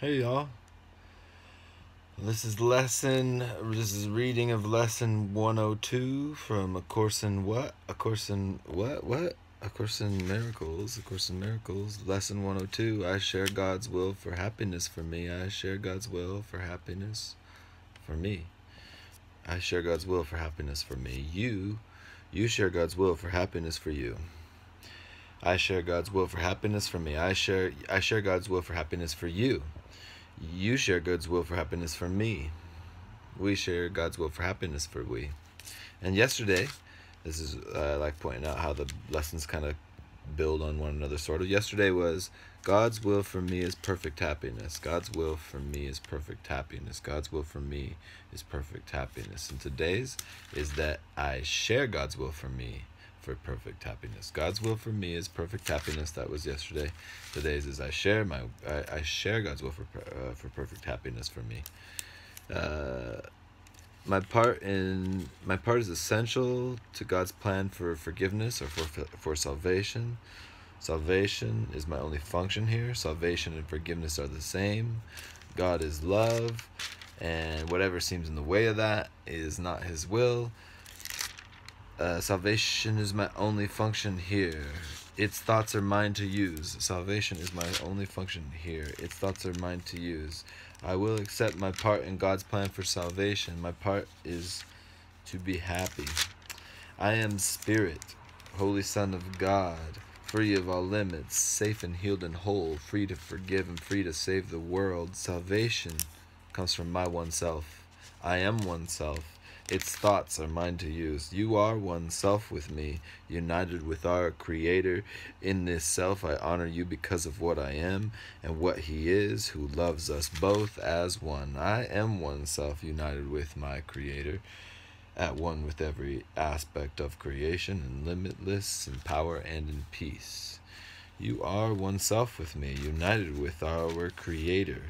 Hey y'all. This is reading of lesson 102 from A Course in what? A Course in what? A Course in Miracles. A Course in Miracles. Lesson 102. I share God's will for happiness for me. I share God's will for happiness for me. I share God's will for happiness for me. You share God's will for happiness for you. I share God's will for happiness for me. I share God's will for happiness for you. You share God's will for happiness for me. We share God's will for happiness for we. And yesterday, this is I like pointing out how the lessons kind of build on one another, sort of. Yesterday was God's will for me is perfect happiness. God's will for me is perfect happiness. God's will for me is perfect happiness. And today's is that I share God's will for me for perfect happiness. God's will for me is perfect happiness. That was yesterday. Today's is I share God's will for perfect happiness for me. My part is essential to God's plan for forgiveness or for salvation. Salvation is my only function here. Salvation and forgiveness are the same. God is love, and whatever seems in the way of that is not His will. Salvation is my only function here. Its thoughts are mine to use. Salvation is my only function here. Its thoughts are mine to use. I will accept my part in God's plan for salvation. My part is to be happy. I am Spirit, Holy Son of God, free of all limits, safe and healed and whole, free to forgive and free to save the world. Salvation comes from my one self. I am one self. Its thoughts are mine to use. You are one self with me, united with our Creator. In this self I honor you because of what I am and what He is, who loves us both as one. I am one self, united with my Creator, at one with every aspect of creation, and limitless in power and in peace. You are one self with me, united with our Creator.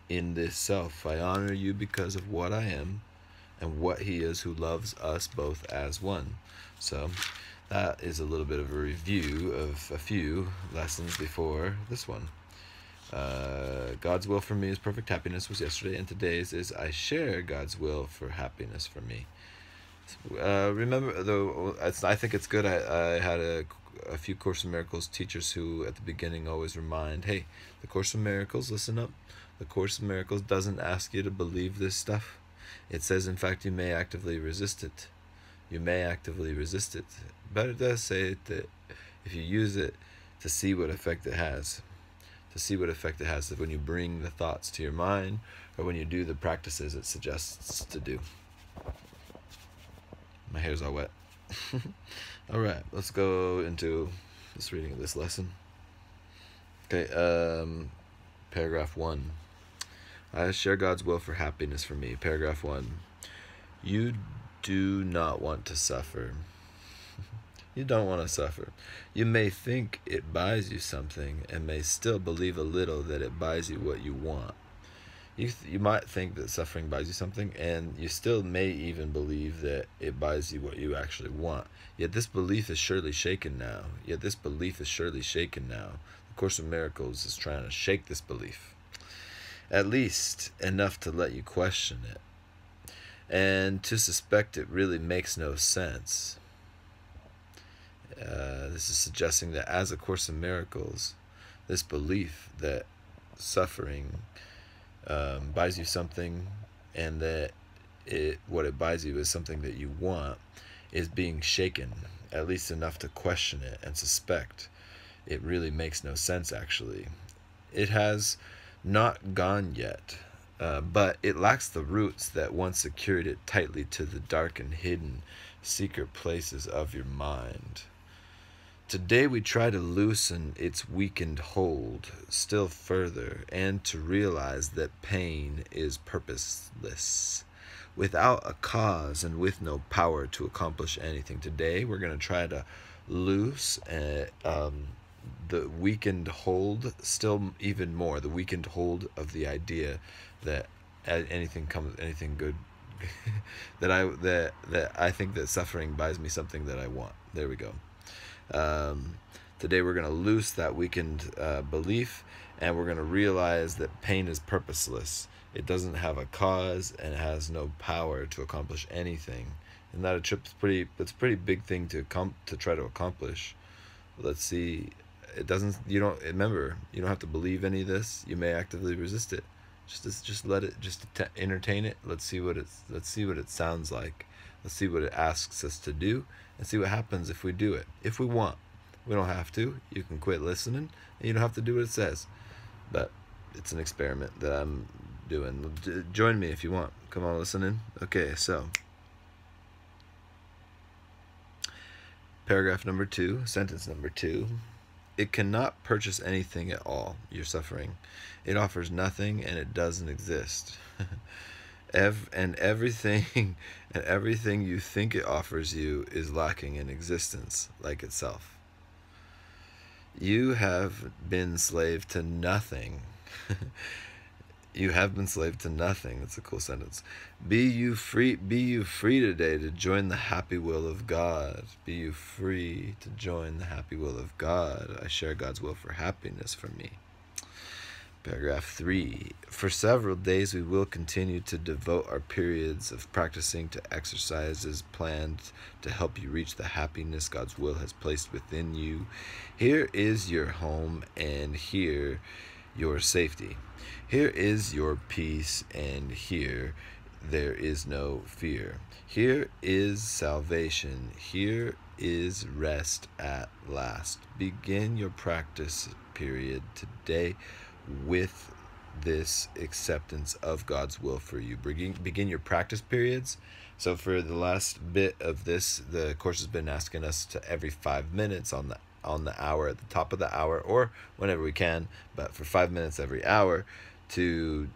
In this self I honor you because of what I am and what He is, who loves us both as one. So that is a little bit of a review of a few lessons before this one. God's will for me is perfect happiness was yesterday, and today's is I share God's will for happiness for me. Remember, though, I think it's good. I had a few Course in Miracles teachers who at the beginning always remind, hey, the Course in Miracles, listen up. The Course in Miracles doesn't ask you to believe this stuff. It says, in fact, you may actively resist it. You may actively resist it. But it does say that if you use it, to see what effect it has. To see what effect it has when you bring the thoughts to your mind, or when you do the practices it suggests to do. My hair's all wet. Alright, let's go into this reading of this lesson. Okay, paragraph 1. I share God's will for happiness for me. Paragraph 1. You do not want to suffer. You don't want to suffer. You may think it buys you something and may still believe a little that it buys you what you want. You might think that suffering buys you something, and you still may even believe that it buys you what you actually want. Yet this belief is surely shaken now. The Course in Miracles is trying to shake this belief. At least enough to let you question it, and to suspect it really makes no sense. This is suggesting that as A Course in Miracles, this belief that suffering buys you something, and that what it buys you is something that you want, is being shaken, at least enough to question it and suspect it really makes no sense. Actually, it has not gone yet, but it lacks the roots that once secured it tightly to the dark and hidden secret places of your mind. Today we try to loosen its weakened hold still further, and to realize that pain is purposeless, without a cause and with no power to accomplish anything. Today we're going to try to loose the weakened hold still even more, the weakened hold of the idea that anything good that I think that suffering buys me something that I want. There we go. Today we're going to loose that weakened belief And we're going to realize that pain is purposeless. It doesn't have a cause and it has no power to accomplish anything. And that that's a pretty big thing to try to accomplish. Let's see. Remember, you don't have to believe any of this. You may actively resist it. Just let it, entertain it. Let's see what it sounds like. Let's see what it asks us to do, and see what happens if we do it. If we want. We don't have to. You can quit listening, and you don't have to do what it says. But it's an experiment that I'm doing. Join me if you want. Come on, listen in. Okay, so paragraph number 2, sentence number 2. It cannot purchase anything at all, your suffering. It offers nothing, and it doesn't exist. And everything you think it offers you is lacking in existence, like itself. You have been slave to nothing. You have been slave to nothing. That's a cool sentence. Be you free today to join the happy will of God. Be you free to join the happy will of God. I share God's will for happiness for me. Paragraph 3. For several days we will continue to devote our periods of practicing to exercises planned to help you reach the happiness God's will has placed within you. Here is your home, and here your safety. Here is your peace, and here there is no fear. Here is salvation. Here is rest at last. Begin your practice period today with this acceptance of God's will for you. Begin your practice periods. So for the last bit of this, the course has been asking us to every 5 minutes on the hour, at the top of the hour, or whenever we can, but for 5 minutes every hour, to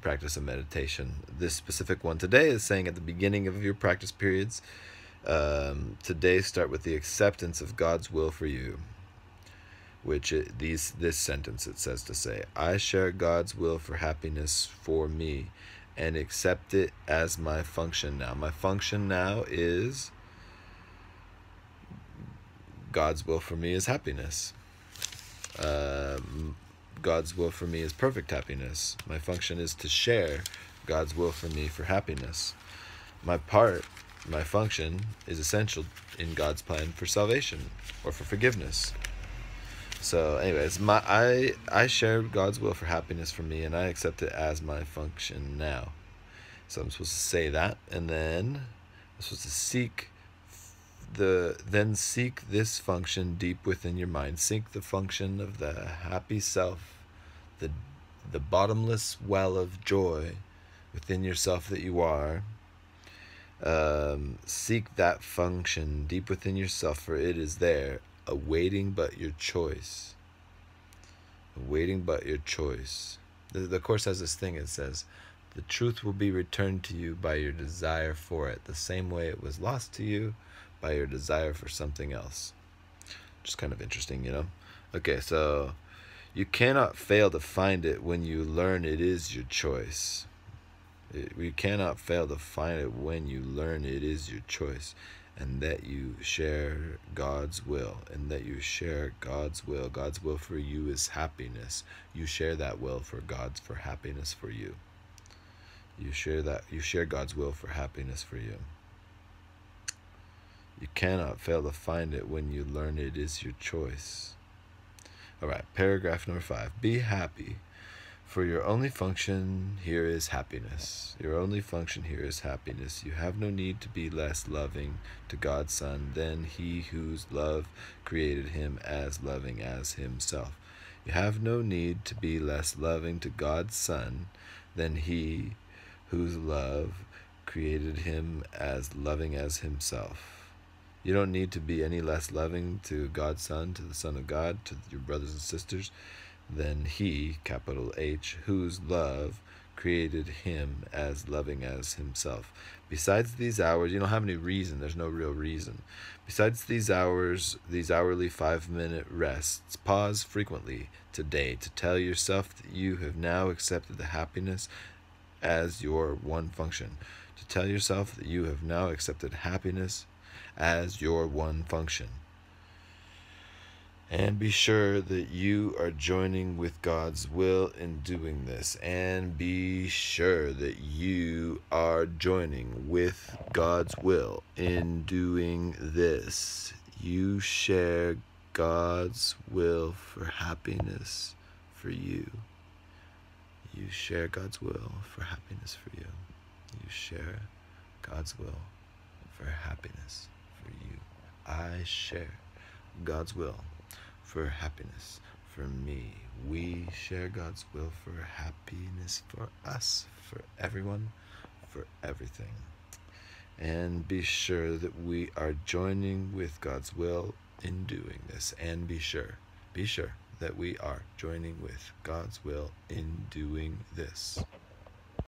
practice a meditation. This specific one today is saying at the beginning of your practice periods, today start with the acceptance of God's will for you. This sentence it says to say, I share God's will for happiness for me and accept it as my function now. My function now is God's will for me is happiness. God's will for me is perfect happiness. My function is to share God's will for me for happiness. My function is essential in God's plan for salvation or for forgiveness. So anyways, I share God's will for happiness for me, and I accept it as my function now. So I'm supposed to say that, and then I'm supposed to seek this function deep within your mind. Seek the function of the happy self, the bottomless well of joy within yourself that you are. Seek that function deep within yourself, for it is there, awaiting but your choice. Awaiting but your choice. The Course has this thing, it says, the truth will be returned to you by your desire for it, the same way it was lost to you by your desire for something else. Just kind of interesting, you know? Okay, so you cannot fail to find it when you learn it is your choice. We cannot fail to find it when you learn it is your choice, and that you share God's will, and that you share God's will. God's will for you is happiness. You share that will for happiness for you. You share God's will for happiness for you. You cannot fail to find it when you learn it is your choice. All right, paragraph number 5. Be happy, for your only function here is happiness. Your only function here is happiness. You have no need to be less loving to God's Son than He whose love created Him as loving as Himself. You have no need to be less loving to God's Son than He whose love created Him as loving as Himself. You don't need to be any less loving to God's Son, to the Son of God, to your brothers and sisters, than He, capital H, whose love created Him as loving as Himself. Besides these hours, you don't have any reason. There's no real reason. Besides these hours, these hourly 5-minute rests, pause frequently today to tell yourself that you have now accepted the happiness as your one function. To tell yourself that you have now accepted happiness as your one function. And be sure that you are joining with God's will in doing this. And be sure that you are joining with God's will in doing this. You share God's will for happiness for you. You share God's will for happiness for you. You share God's will for happiness for you. I share God's will for happiness for me. We share God's will for happiness for us, for everyone, for everything. And be sure that we are joining with God's will in doing this. And be sure that we are joining with God's will in doing this.